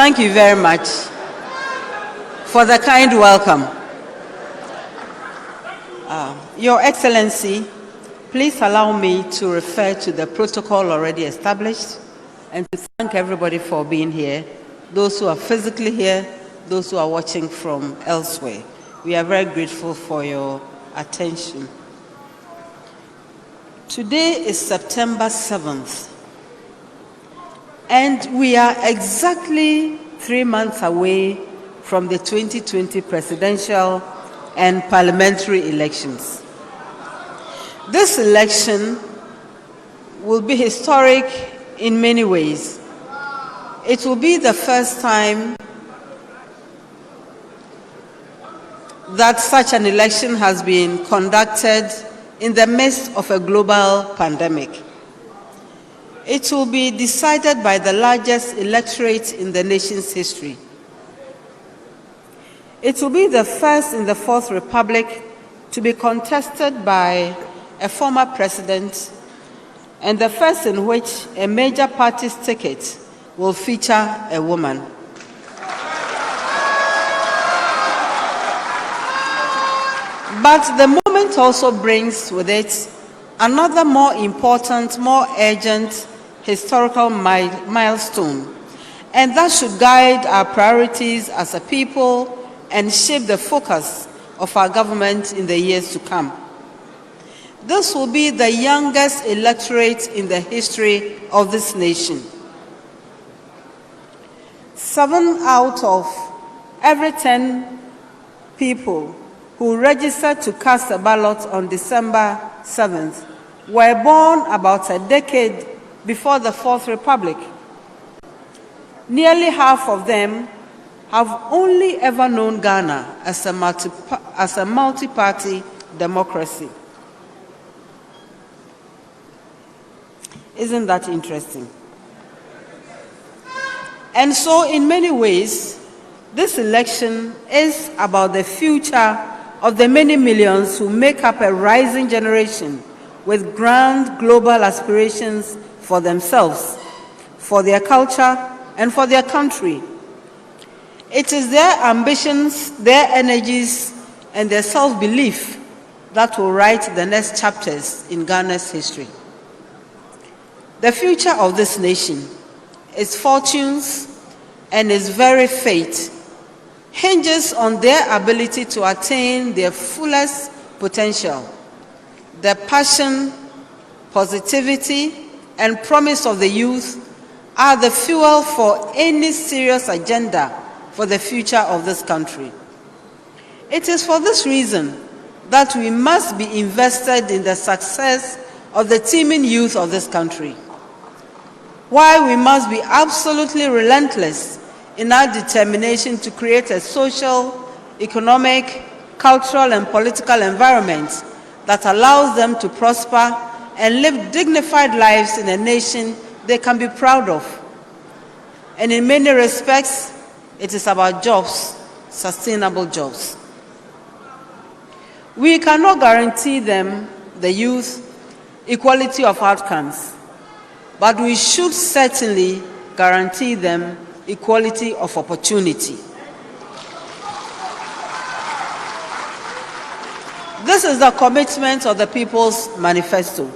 Thank you very much for the kind welcome. Your Excellency, please allow me to refer to the protocol already established and to thank everybody for being here, those who are physically here, those who are watching from elsewhere. We are very grateful for your attention. Today is September 7th, and we are exactly 3 months away from the 2020 presidential and parliamentary elections. This election will be historic in many ways. It will be the first time that such an election has been conducted in the midst of a global pandemic. It will be decided by the largest electorate in the nation's history. It will be the first in the Fourth Republic to be contested by a former president, and the first in which a major party's ticket will feature a woman. But the moment also brings with it another more important, more urgent historical milestone, and that should guide our priorities as a people and shape the focus of our government in the years to come. This will be the youngest electorate in the history of this nation. 7 out of every 10 people who registered to cast a ballot on December 7th were born about a decade before the Fourth Republic. Nearly half of them have only ever known Ghana as a multi-party democracy. Isn't that interesting? And so, in many ways, this election is about the future of the many millions who make up a rising generation with grand global aspirations for themselves, for their culture, and for their country. It is their ambitions, their energies, and their self-belief that will write the next chapters in Ghana's history. The future of this nation, its fortunes, and its very fate hinges on their ability to attain their fullest potential. The passion, positivity, and promise of the youth are the fuel for any serious agenda for the future of this country. It is for this reason that we must be invested in the success of the teeming youth of this country, while we must be absolutely relentless in our determination to create a social, economic, cultural, and political environment that allows them to prosper and live dignified lives in a nation they can be proud of. And in many respects, it is about jobs, sustainable jobs. We cannot guarantee them, the youth, equality of outcomes, but we should certainly guarantee them equality of opportunity. This is the commitment of the People's Manifesto.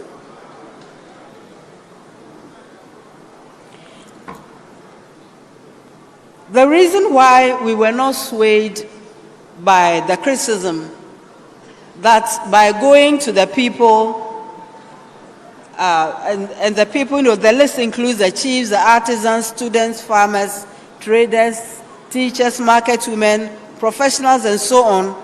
The reason why we were not swayed by the criticism that by going to the people, and the people, the list includes the chiefs, the artisans, students, farmers, traders, teachers, market women, professionals, and so on,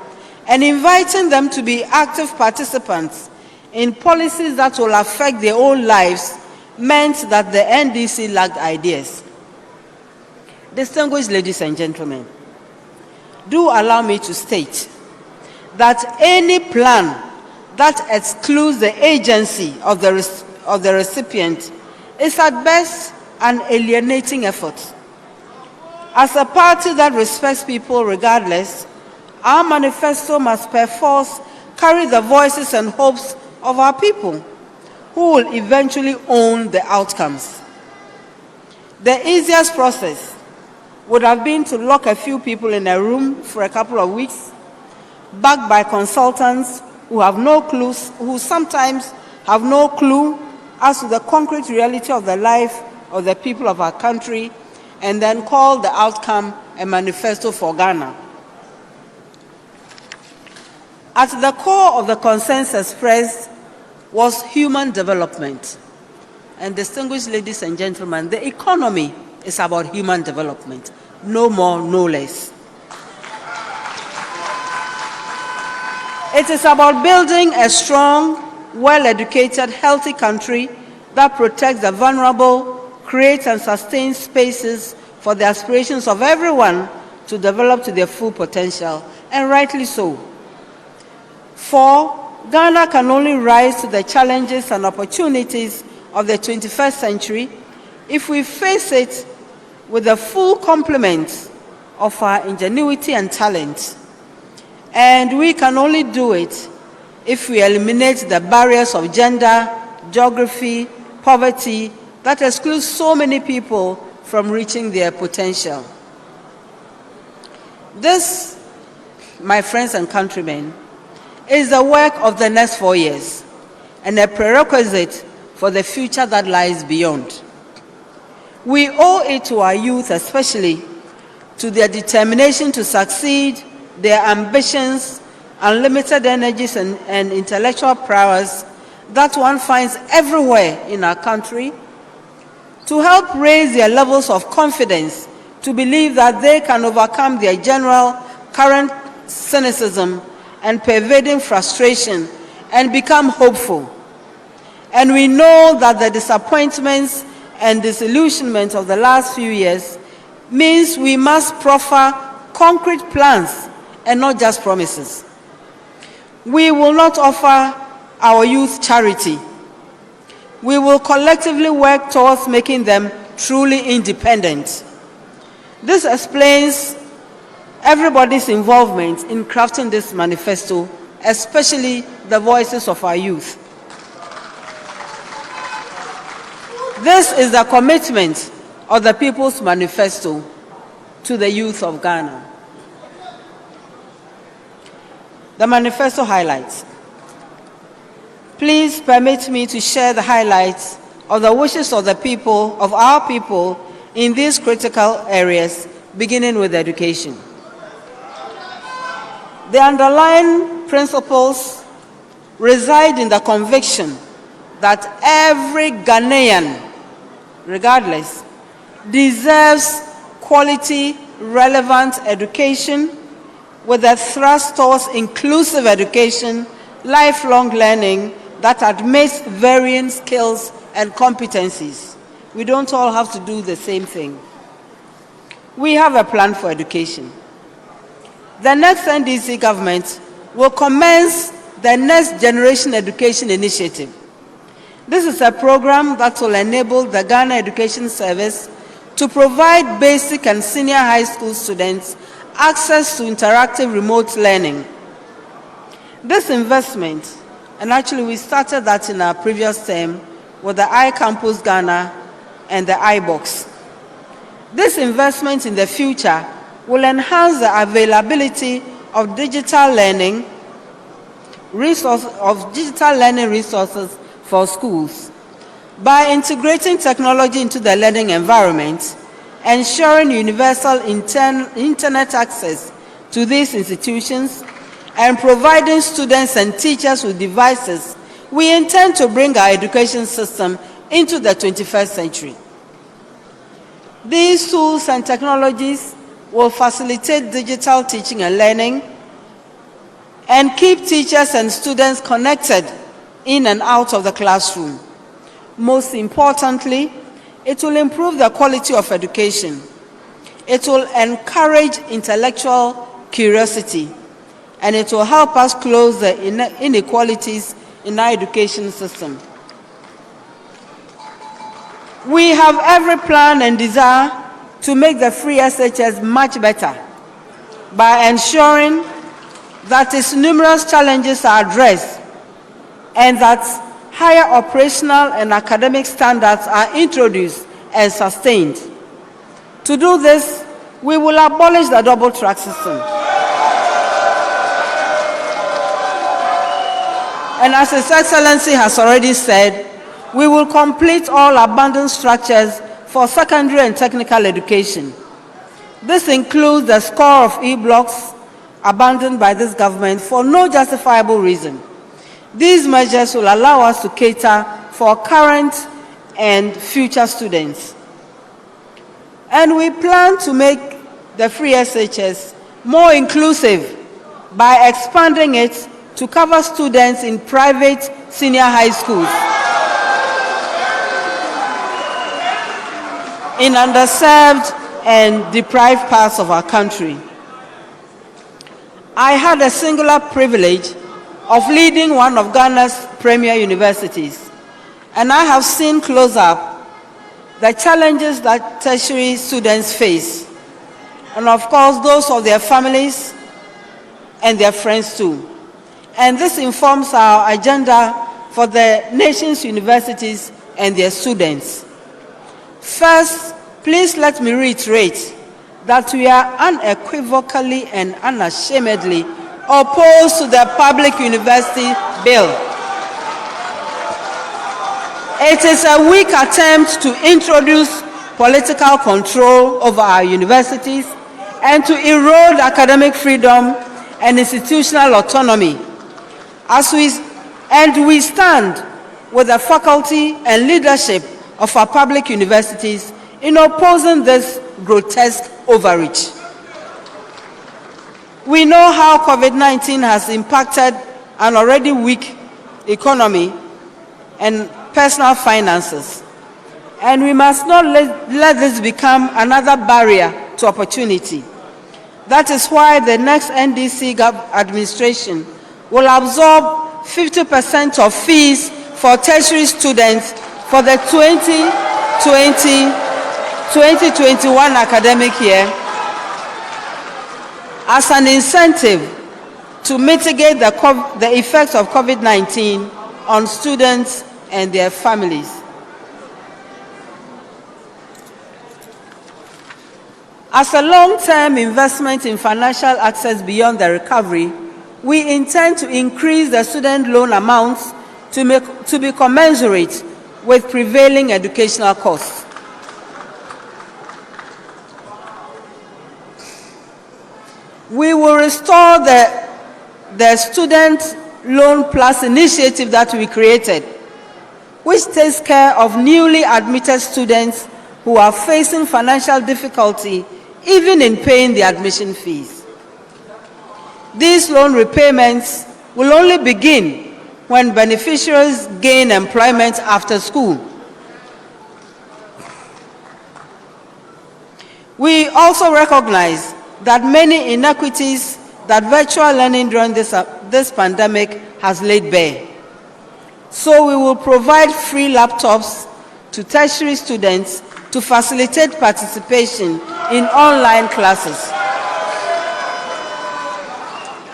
and inviting them to be active participants in policies that will affect their own lives meant that the NDC lacked ideas. Distinguished ladies and gentlemen, do allow me to state that any plan that excludes the agency of the recipient is at best an alienating effort. As a party that respects people regardless, our manifesto must perforce carry the voices and hopes of our people, who will eventually own the outcomes. The easiest process would have been to lock a few people in a room for a couple of weeks, backed by consultants who have no clues, who sometimes have no clue as to the concrete reality of the life of the people of our country, and then call the outcome a manifesto for Ghana. At the core of the consensus expressed was human development. And distinguished ladies and gentlemen, the economy is about human development, no more, no less. It is about building a strong, well-educated, healthy country that protects the vulnerable, creates and sustains spaces for the aspirations of everyone to develop to their full potential, and rightly so. For Ghana can only rise to the challenges and opportunities of the 21st century if we face it with the full complement of our ingenuity and talent. And we can only do it if we eliminate the barriers of gender, geography, poverty that exclude so many people from reaching their potential. This, my friends and countrymen, is the work of the next 4 years and a prerequisite for the future that lies beyond. We owe it to our youth, especially to their determination to succeed, their ambitions, unlimited energies, and intellectual prowess that one finds everywhere in our country, to help raise their levels of confidence to believe that they can overcome their general current cynicism and pervading frustration and become hopeful. And we know that the disappointments and disillusionment of the last few years means we must proffer concrete plans and not just promises. We will not offer our youth charity. We will collectively work towards making them truly independent. This explains everybody's involvement in crafting this manifesto, especially the voices of our youth. This is the commitment of the People's Manifesto to the youth of Ghana. The manifesto highlights. Please permit me to share the highlights of the wishes of the people, of our people, in these critical areas, beginning with education. The underlying principles reside in the conviction that every Ghanaian, regardless, deserves quality, relevant education with a thrust towards inclusive education, lifelong learning that admits varying skills and competencies. We don't all have to do the same thing. We have a plan for education. The next NDC government will commence the Next Generation Education Initiative. This is a program that will enable the Ghana Education Service to provide basic and senior high school students access to interactive remote learning. This investment, and actually we started that in our previous term with the iCampus Ghana and the iBox. This investment in the future will enhance the availability of digital learning resources for schools by integrating technology into the learning environment, ensuring universal internet access to these institutions, and providing students and teachers with devices. We intend to bring our education system into the 21st century. These tools and technologies will facilitate digital teaching and learning and keep teachers and students connected in and out of the classroom. Most importantly, it will improve the quality of education. It will encourage intellectual curiosity, and it will help us close the inequalities in our education system. We have every plan and desire to make the free SHS much better by ensuring that its numerous challenges are addressed and that higher operational and academic standards are introduced and sustained. To do this, We will abolish the double track system. And as His Excellency has already said, we will complete all abandoned structures for secondary and technical education. This includes the score of E-blocks abandoned by this government for no justifiable reason. These measures will allow us to cater for current and future students. And we plan to make the free SHS more inclusive by expanding it to cover students in private senior high schools in underserved and deprived parts of our country. I had a singular privilege of leading one of Ghana's premier universities, and I have seen close up the challenges that tertiary students face, and of course those of their families and their friends too. And this informs our agenda for the nation's universities and their students. First, please let me reiterate that we are unequivocally and unashamedly opposed to the Public University Bill. It is a weak attempt to introduce political control over our universities and to erode academic freedom and institutional autonomy. We stand with the faculty and leadership of our public universities in opposing this grotesque overreach. We know how COVID-19 has impacted an already weak economy and personal finances, and we must not let this become another barrier to opportunity. That is why the next NDC administration will absorb 50% of fees for tertiary students for the 2020-2021 academic year as an incentive to mitigate the effects of COVID-19 on students and their families. As a long-term investment in financial access beyond the recovery, we intend to increase the student loan amounts to be commensurate with prevailing educational costs. We will restore the Student Loan Plus initiative that we created, which takes care of newly admitted students who are facing financial difficulty even in paying the admission fees. These loan repayments will only begin when beneficiaries gain employment after school. We also recognize that many inequities that virtual learning during this pandemic has laid bare. So we will provide free laptops to tertiary students to facilitate participation in online classes.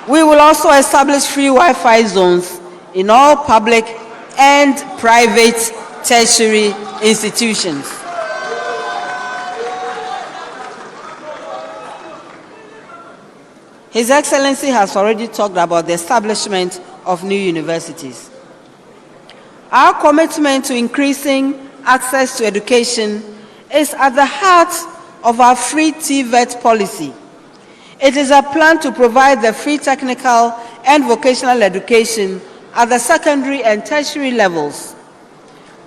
We will also establish free Wi-Fi zones in all public and private tertiary institutions. His Excellency has already talked about the establishment of new universities. Our commitment to increasing access to education is at the heart of our free TVET policy. It is a plan to provide the free technical and vocational education at the secondary and tertiary levels.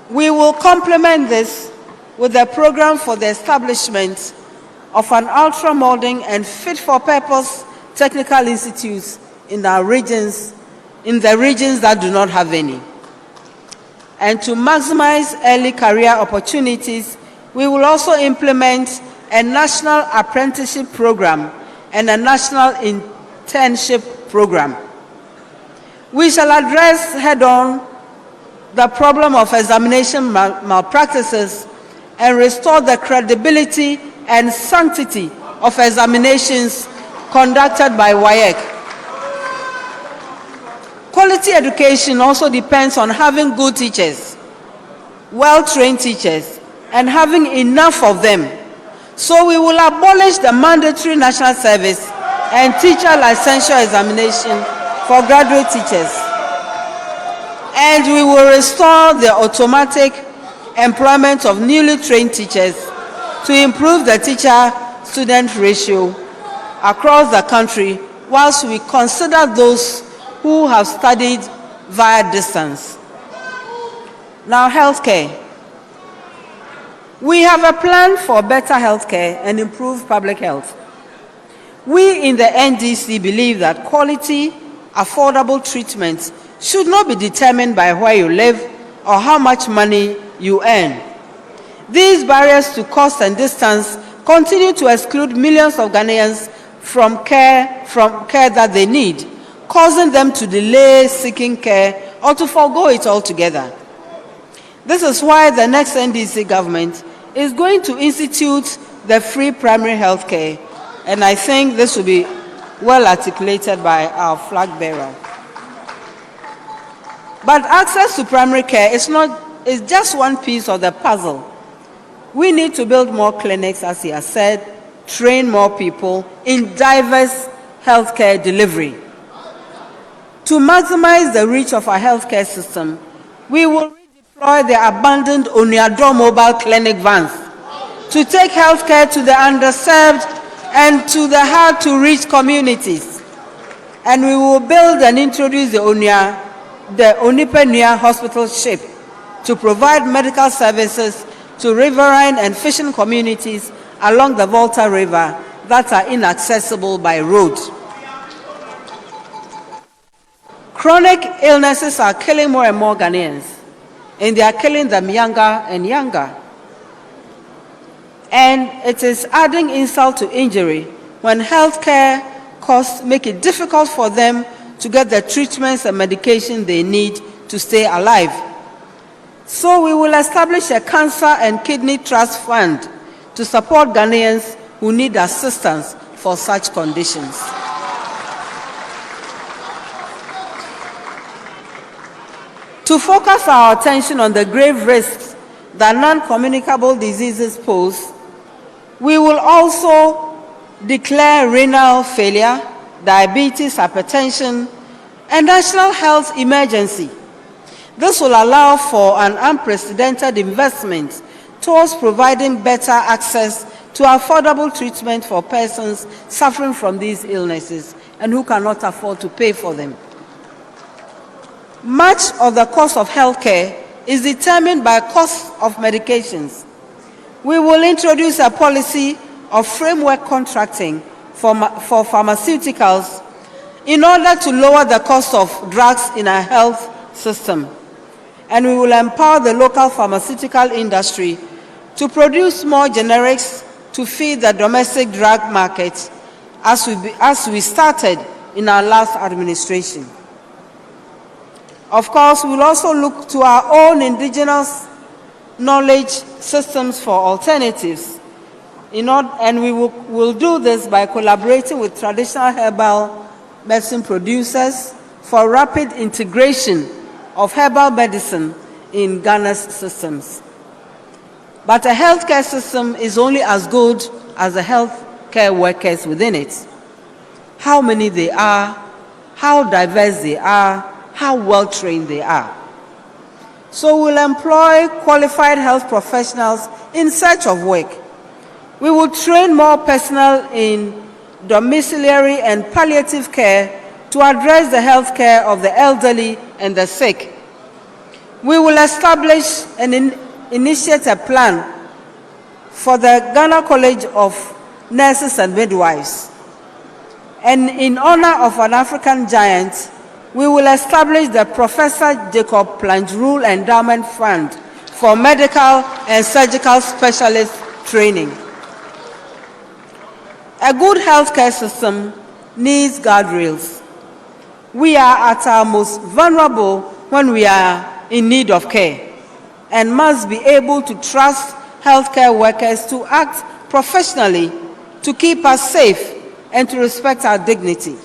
We will complement this with a program for the establishment of an ultra-modern and fit-for-purpose technical institutes in the regions that do not have any. And to maximize early career opportunities, we will also implement a national apprenticeship program and a national internship program. We shall address head-on the problem of examination malpractices and restore the credibility and sanctity of examinations conducted by WAEC. Quality education also depends on having good teachers, well-trained teachers, and having enough of them So we will abolish the mandatory national service and teacher licensure examination for graduate teachers. And we will restore the automatic employment of newly trained teachers to improve the teacher-student ratio across the country, whilst we consider those who have studied via distance. Now, healthcare. We have a plan for better healthcare and improved public health. We in the NDC believe that quality, affordable treatment should not be determined by where you live or how much money you earn. These barriers to cost and distance continue to exclude millions of Ghanaians from care that they need, causing them to delay seeking care or to forego it altogether. This is why the next NDC government is going to institute the free primary health care, and I think this will be well articulated by our flag bearer. But access to primary care is just one piece of the puzzle. We need to build more clinics, as he has said, train more people in diverse healthcare delivery. To maximize the reach of our healthcare system, we will redeploy the abandoned Oniado mobile clinic vans to take healthcare to the underserved and to the hard-to-reach communities. And we will build and introduce the Onipenia Hospital ship to provide medical services to riverine and fishing communities along the Volta River that are inaccessible by road. Chronic illnesses are killing more and more Ghanaians, and they are killing them younger and younger. And it is adding insult to injury when healthcare costs make it difficult for them to get the treatments and medication they need to stay alive. So we will establish a cancer and kidney trust fund to support Ghanaians who need assistance for such conditions. To focus our attention on the grave risks that non-communicable diseases pose, we will also declare renal failure, diabetes, hypertension, a national health emergency. This will allow for an unprecedented investment towards providing better access to affordable treatment for persons suffering from these illnesses and who cannot afford to pay for them. Much of the cost of healthcare is determined by cost of medications. We will introduce a policy of framework contracting for pharmaceuticals in order to lower the cost of drugs in our health system. And we will empower the local pharmaceutical industry to produce more generics to feed the domestic drug market as we started in our last administration. Of course, we will also look to our own indigenous knowledge systems for alternatives. And we will do this by collaborating with traditional herbal medicine producers for rapid integration of herbal medicine in Ghana's systems. But a healthcare system is only as good as the healthcare workers within it. How many they are, how diverse they are, how well trained they are. So we'll employ qualified health professionals in search of work. We will train more personnel in domiciliary and palliative care to address the health care of the elderly and the sick. We will establish and initiate a plan for the Ghana College of Nurses and Midwives. And in honor of an African giant, we will establish the Professor Jacob Plangerul Endowment Fund for medical and surgical specialist training. A good healthcare system needs guardrails. We are at our most vulnerable when we are in need of care and must be able to trust healthcare workers to act professionally, to keep us safe, and to respect our dignity.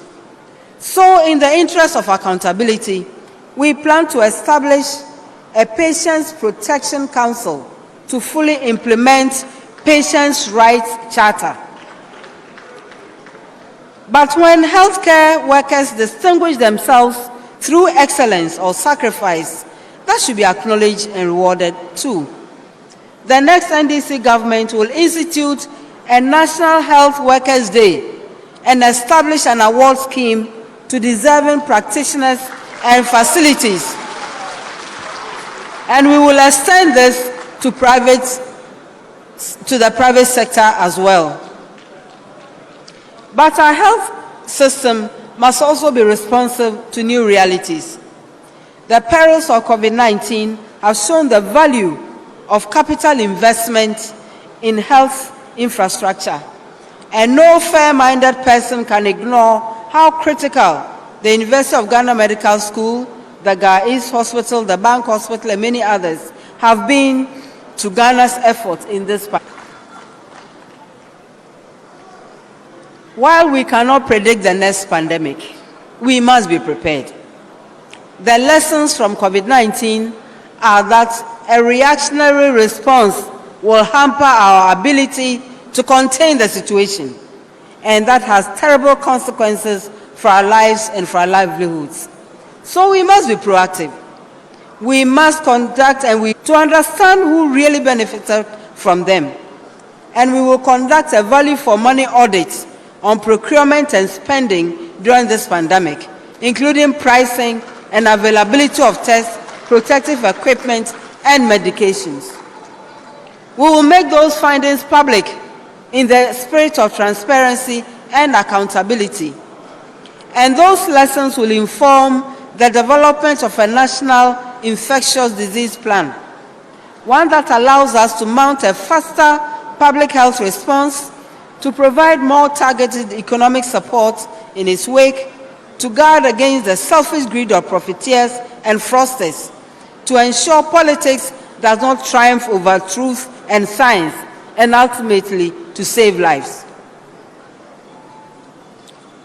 So, in the interest of accountability, we plan to establish a Patients Protection Council to fully implement Patients' Rights Charter. But when healthcare workers distinguish themselves through excellence or sacrifice, that should be acknowledged and rewarded too. The next NDC government will institute a National Health Workers Day and establish an award scheme to deserving practitioners and facilities. And we will extend this to the private sector as well. But our health system must also be responsive to new realities. The perils of COVID-19 have shown the value of capital investment in health infrastructure, and no fair-minded person can ignore how critical the University of Ghana Medical School, the Ga East Hospital, the Bank Hospital, and many others have been to Ghana's efforts in this part. While we cannot predict the next pandemic, we must be prepared. The lessons from COVID-19 are that a reactionary response will hamper our ability to contain the situation, and that has terrible consequences for our lives and for our livelihoods. So we must be proactive. We must conduct to understand who really benefited from them. And we will conduct a value for money audit on procurement and spending during this pandemic, including pricing and availability of tests, protective equipment, and medications. We will make those findings public in the spirit of transparency and accountability. And those lessons will inform the development of a national infectious disease plan, one that allows us to mount a faster public health response, to provide more targeted economic support in its wake, to guard against the selfish greed of profiteers and fraudsters, to ensure politics does not triumph over truth and science, and ultimately to save lives.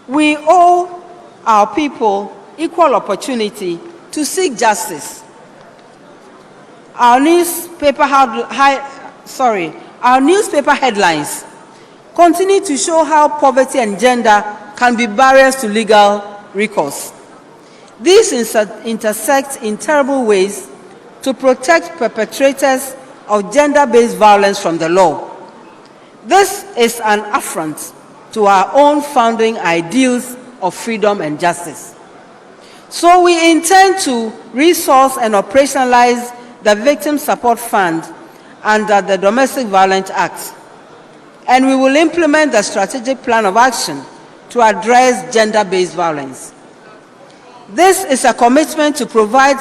We owe our people equal opportunity to seek justice. Our newspaper headlines continue to show how poverty and gender can be barriers to legal recourse. These intersect in terrible ways to protect perpetrators of gender-based violence from the law. This is an affront to our own founding ideals of freedom and justice. So we intend to resource and operationalize the Victim Support Fund under the Domestic Violence Act, and we will implement the strategic plan of action to address gender-based violence. This is a commitment to provide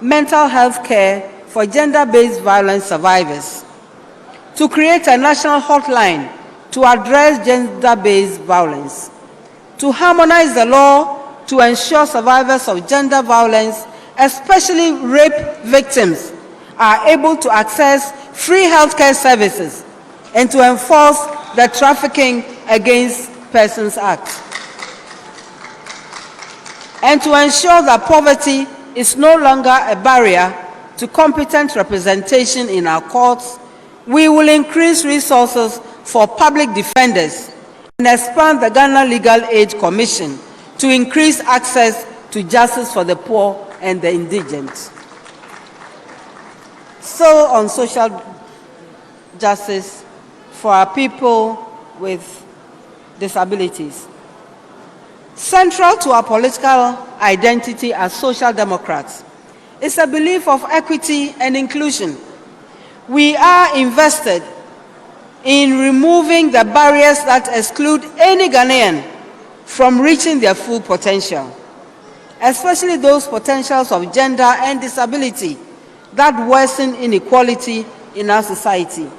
mental health care for gender-based violence survivors, to create a national hotline to address gender-based violence, to harmonize the law to ensure survivors of gender violence, especially rape victims, are able to access free healthcare services, and to enforce the Trafficking Against Persons Act. And to ensure that poverty is no longer a barrier to competent representation in our courts, we will increase resources for public defenders and expand the Ghana Legal Aid Commission to increase access to justice for the poor and the indigent. So on social justice for our people with disabilities. Central to our political identity as social democrats is a belief of equity and inclusion. We are invested in removing the barriers that exclude any Ghanaian from reaching their full potential, especially those potentials of gender and disability that worsen inequality in our society.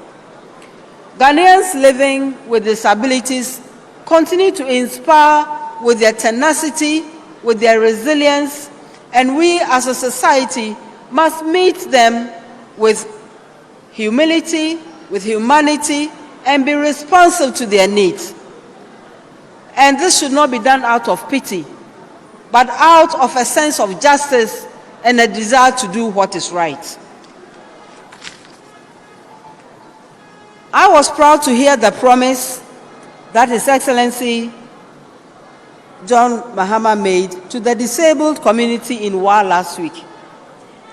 Ghanaians living with disabilities continue to inspire with their tenacity, with their resilience, and we as a society must meet them with humility, with humanity, and be responsive to their needs. And this should not be done out of pity, but out of a sense of justice and a desire to do what is right. I was proud to hear the promise that His Excellency John Mahama made to the disabled community in Wa last week.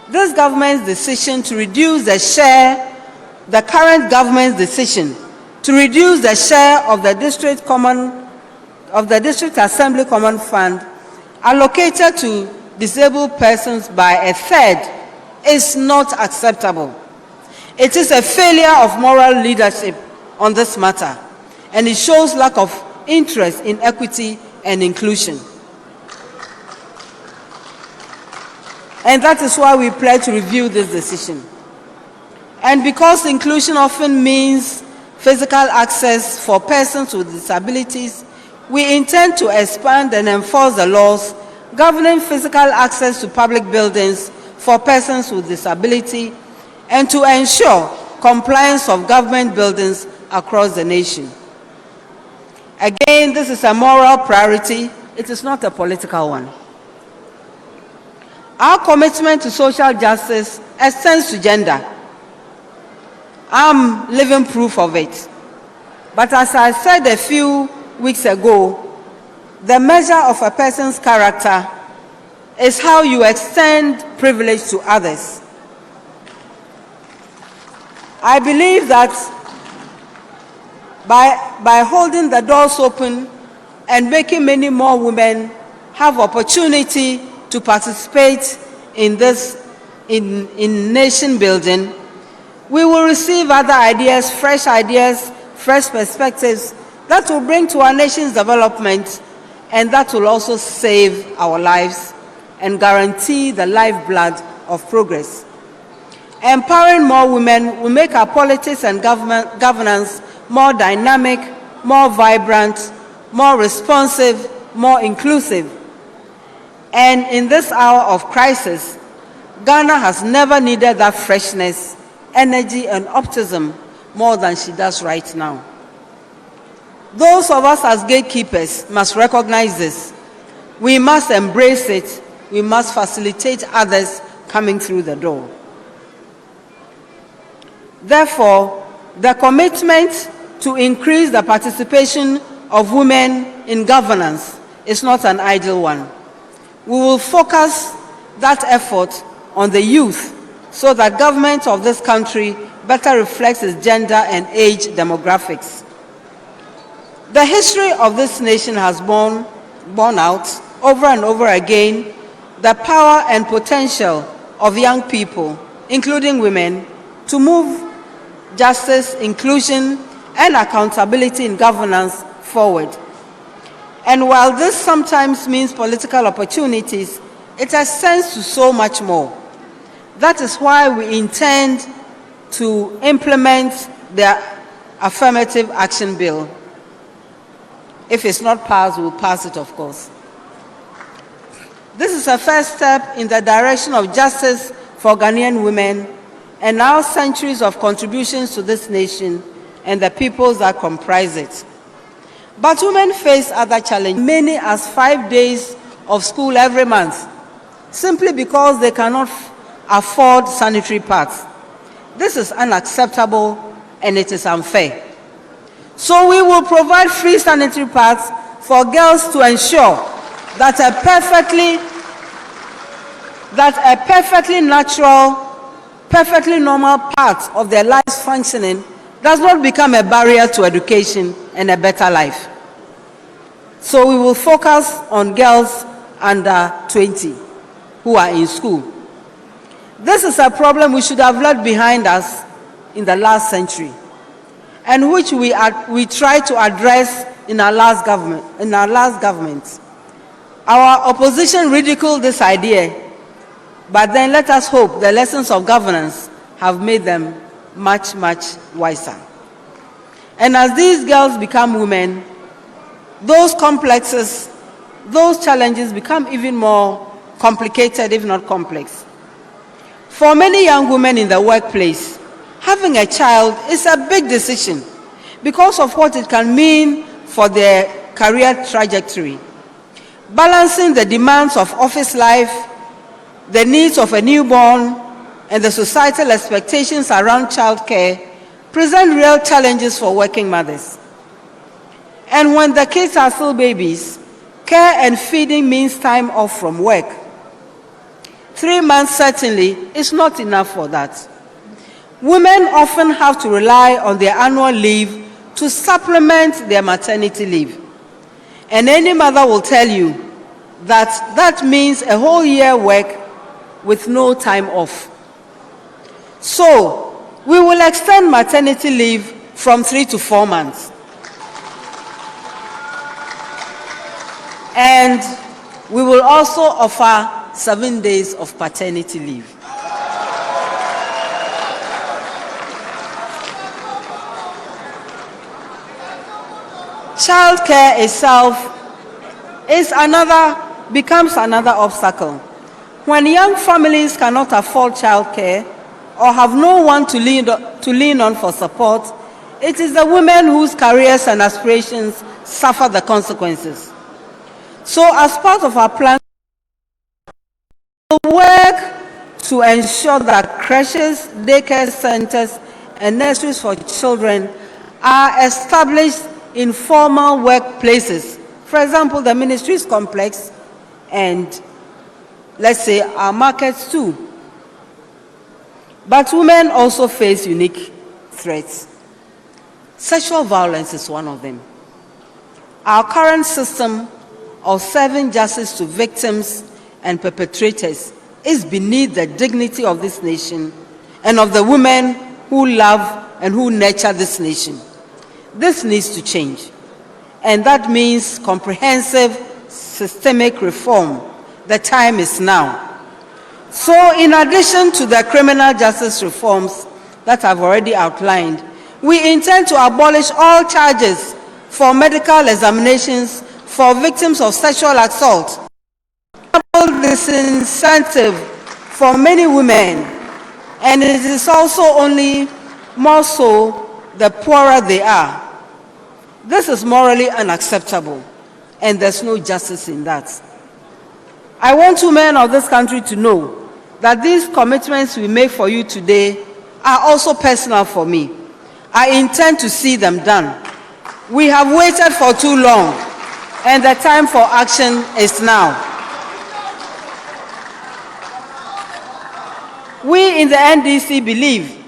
This government's decision to reduce the current government's decision to reduce the share of the District Assembly Common Fund allocated to disabled persons by a third is not acceptable. It is a failure of moral leadership on this matter, and it shows lack of interest in equity and inclusion. And that is why we pledge to review this decision. And because inclusion often means physical access for persons with disabilities, we intend to expand and enforce the laws governing physical access to public buildings for persons with disability and to ensure compliance of government buildings across the nation. Again, this is a moral priority. It is not a political one. Our commitment to social justice extends to gender. I'm living proof of it. But as I said a few weeks ago, the measure of a person's character is how you extend privilege to others. I believe that by holding the doors open and making many more women have opportunity to participate in nation building, we will receive other ideas, fresh perspectives that will bring to our nation's development, and that will also save our lives and guarantee the lifeblood of progress. Empowering more women will make our politics and governance more dynamic, more vibrant, more responsive, more inclusive. And in this hour of crisis, Ghana has never needed that freshness, energy, and optimism more than she does right now. Those of us as gatekeepers must recognize this. We must embrace it. We must facilitate others coming through the door. Therefore, the commitment to increase the participation of women in governance is not an idle one. We will focus that effort on the youth so that government of this country better reflects its gender and age demographics. The history of this nation has borne out over and over again the power and potential of young people, including women, to move justice, inclusion, and accountability in governance forward. And while this sometimes means political opportunities, it extends to so much more. That is why we intend to implement the Affirmative Action Bill. If it's not passed, we'll pass it, of course. This is a first step in the direction of justice for Ghanaian women and our centuries of contributions to this nation and the peoples that comprise it. But women face other challenges, many as 5 days of school every month, simply because they cannot afford sanitary pads. This is unacceptable and it is unfair. So we will provide free sanitary pads for girls to ensure that a perfectly natural, perfectly normal part of their lives functioning does not become a barrier to education and a better life. So we will focus on girls under 20 who are in school. This is a problem we should have left behind us in the last century, and which we tried to address in our last government. Our opposition ridiculed this idea, but then let us hope the lessons of governance have made them much, much wiser. And as these girls become women, those complexes, those challenges become even more complicated, if not complex. For many young women in the workplace, having a child is a big decision because of what it can mean for their career trajectory. Balancing the demands of office life, the needs of a newborn, and the societal expectations around childcare present real challenges for working mothers. And when the kids are still babies, care and feeding means time off from work. 3 months certainly is not enough for that. Women often have to rely on their annual leave to supplement their maternity leave. And any mother will tell you that that means a whole year work with no time off. So, we will extend maternity leave from 3 to 4 months. And we will also offer 7 days of paternity leave. Childcare itself becomes another obstacle. When young families cannot afford childcare or have no one to lean on for support, it is the women whose careers and aspirations suffer the consequences. So as part of our plan, we will work to ensure that creches, daycare centers, and nurseries for children are established in formal workplaces. For example, the ministries complex and, let's say, our markets too. But women also face unique threats. Sexual violence is one of them. Our current system of serving justice to victims and perpetrators is beneath the dignity of this nation and of the women who love and who nurture this nation. This needs to change, and that means comprehensive systemic reform. The time is now. So in addition to the criminal justice reforms that I've already outlined, we intend to abolish all charges for medical examinations for victims of sexual assault. This incentive for many women, and it is also only more so the poorer they are. This is morally unacceptable, and there's no justice in that. I want women of this country to know that these commitments we make for you today are also personal for me. I intend to see them done. We have waited for too long, and the time for action is now. We in the NDC believe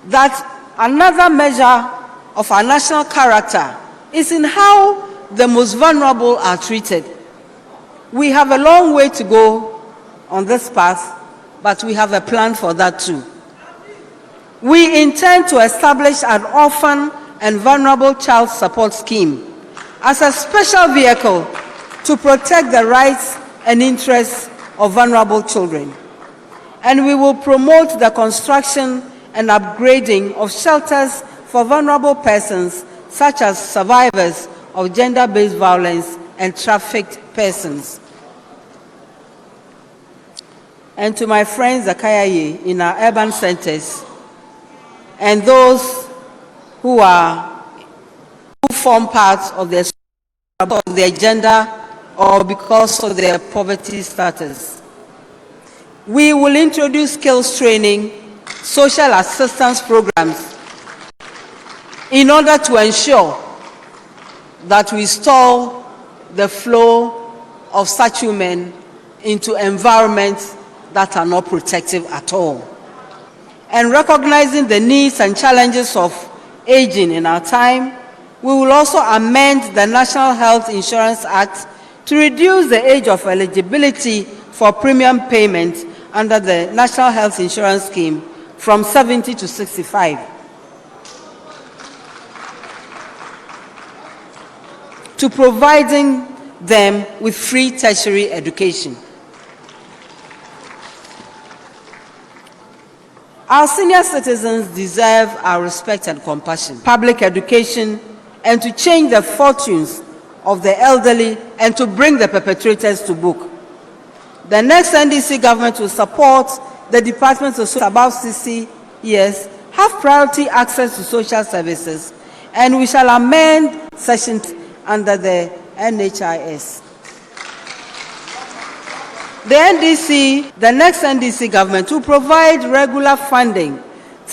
that another measure of our national character is in how the most vulnerable are treated. We have a long way to go on this path, but we have a plan for that too. We intend to establish an orphan and vulnerable child support scheme as a special vehicle to protect the rights and interests of vulnerable children. And we will promote the construction and upgrading of shelters for vulnerable persons, such as survivors of gender-based violence and trafficked persons. And to my friends Akayaye in our urban centers, and those who form part of their gender or because of their poverty status. We will introduce skills training, social assistance programs in order to ensure that we stall the flow of such women into environments that are not protective at all. And recognizing the needs and challenges of aging in our time, we will also amend the National Health Insurance Act to reduce the age of eligibility for premium payment under the National Health Insurance Scheme from 70 to 65. To providing them with free tertiary education. Our senior citizens deserve our respect and compassion, public education, and to change the fortunes of the elderly and to bring the perpetrators to book. The next NDC government will support the Department of Social above 60 years, have priority access to social services, and we shall amend Section under the NHIS. The next NDC government will provide regular funding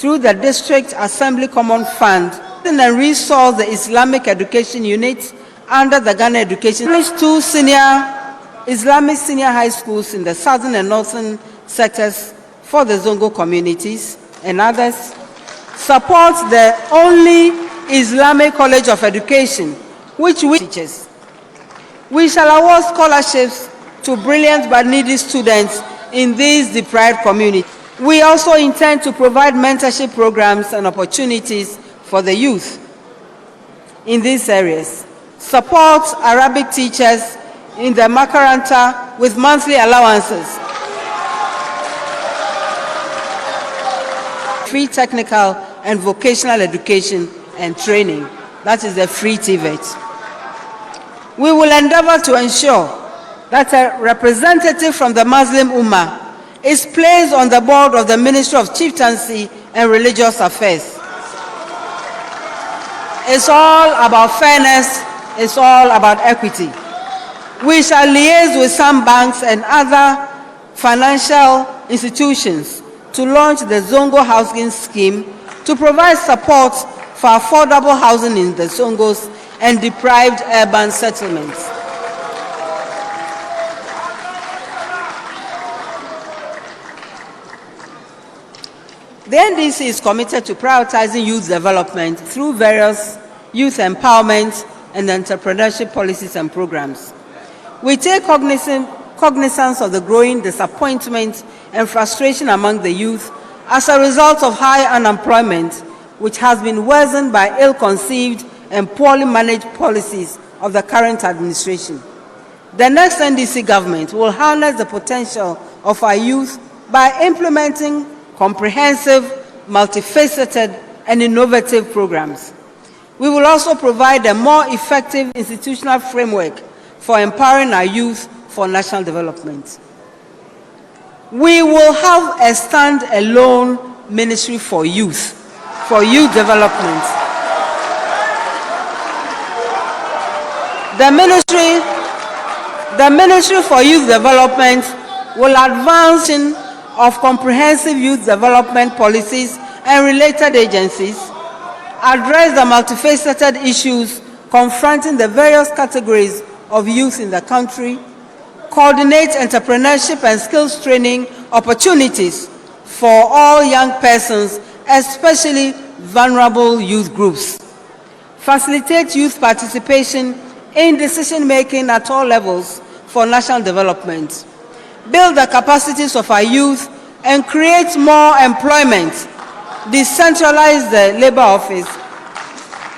through the District Assembly Common Fund and resource the Islamic Education Unit under the Ghana Education. Two Islamic senior high schools in the southern and northern sectors for the Zongo communities and others. Support the only Islamic College of Education, which we teachers. We shall award scholarships to brilliant but needy students in these deprived communities. We also intend to provide mentorship programs and opportunities for the youth in these areas. Support Arabic teachers in the Makaranta with monthly allowances. Free technical and vocational education and training. That is the free TVET. We will endeavor to ensure that a representative from the Muslim Ummah is placed on the board of the Ministry of Chieftaincy and Religious Affairs. It's all about fairness, it's all about equity. We shall liaise with some banks and other financial institutions to launch the Zongo Housing Scheme to provide support for affordable housing in the Zongos and deprived urban settlements. The NDC is committed to prioritizing youth development through various youth empowerment and entrepreneurship policies and programs. We take cognizance of the growing disappointment and frustration among the youth as a result of high unemployment, which has been worsened by ill-conceived and poorly managed policies of the current administration. The next NDC government will harness the potential of our youth by implementing comprehensive, multifaceted, and innovative programs. We will also provide a more effective institutional framework for empowering our youth for national development. We will have a stand-alone ministry for youth development. The Ministry for Youth Development will advance of comprehensive youth development policies and related agencies, address the multifaceted issues confronting the various categories of youth in the country, coordinate entrepreneurship and skills training opportunities for all young persons, especially vulnerable youth groups, facilitate youth participation in decision-making at all levels for national development, build the capacities of our youth and create more employment, decentralize the labor office.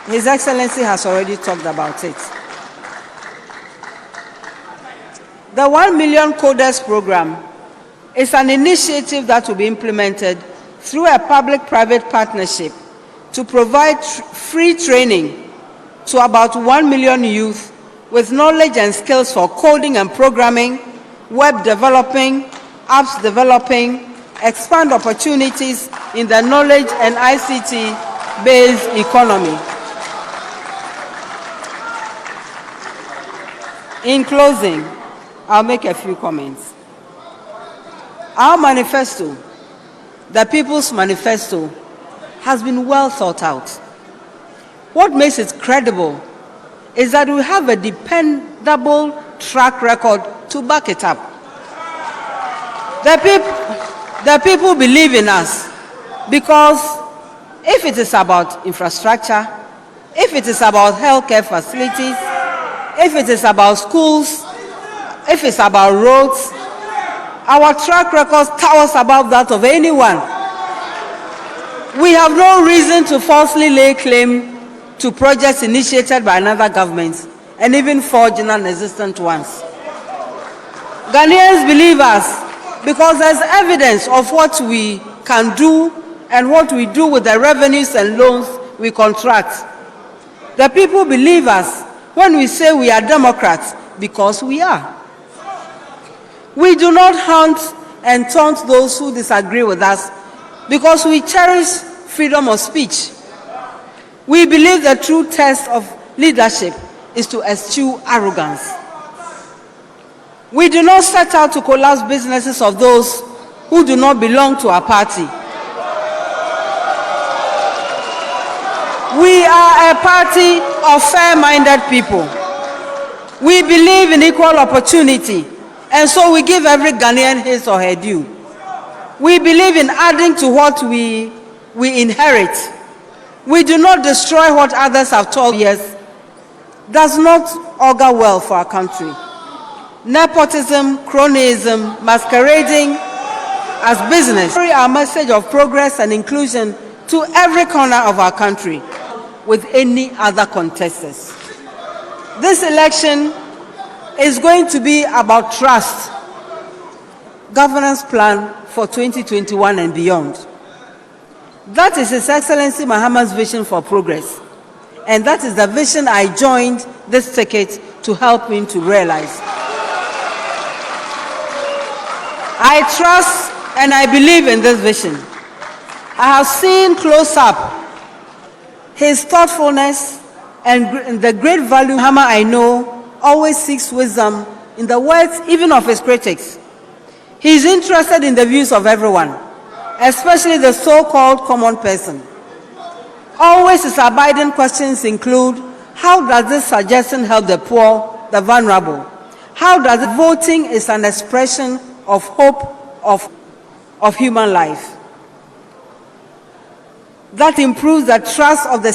His Excellency has already talked about it. The 1 Million Coders program is an initiative that will be implemented through a public-private partnership to provide free training to about 1 million youth with knowledge and skills for coding and programming, web developing, apps developing, expand opportunities in the knowledge and ICT-based economy. In closing, I'll make a few comments. Our manifesto, the People's Manifesto, has been well thought out. What makes it credible is that we have a dependable track record to back it up. The people believe in us because if it is about infrastructure, if it is about healthcare facilities, if it is about schools, if it's about roads, our track record towers above that of anyone. We have no reason to falsely lay claim to projects initiated by another government and even forge non-existent ones. Ghanaians believe us because there's evidence of what we can do and what we do with the revenues and loans we contract. The people believe us when we say we are Democrats because we are. We do not hunt and taunt those who disagree with us because we cherish freedom of speech. We believe the true test of leadership is to eschew arrogance. We do not set out to collapse businesses of those who do not belong to our party. We are a party of fair-minded people. We believe in equal opportunity, and so we give every Ghanaian his or her due. We believe in adding to what we inherit. We do not destroy what others have told us. Does not augur well for our country. Nepotism, cronyism, masquerading as business. Carry our message of progress and inclusion to every corner of our country with any other contestants. This election is going to be about trust, governance plan for 2021 and beyond. That is His Excellency Mahama's vision for progress. And that is the vision I joined this ticket to help him to realize. I trust and I believe in this vision. I have seen close up his thoughtfulness and the great value Mahama I know always seeks wisdom in the words even of his critics. He is interested in the views of everyone, especially the so-called common person. Always his abiding questions include, how does this suggestion help the poor, the vulnerable? How does voting is an expression of hope of human life that improves the trust of the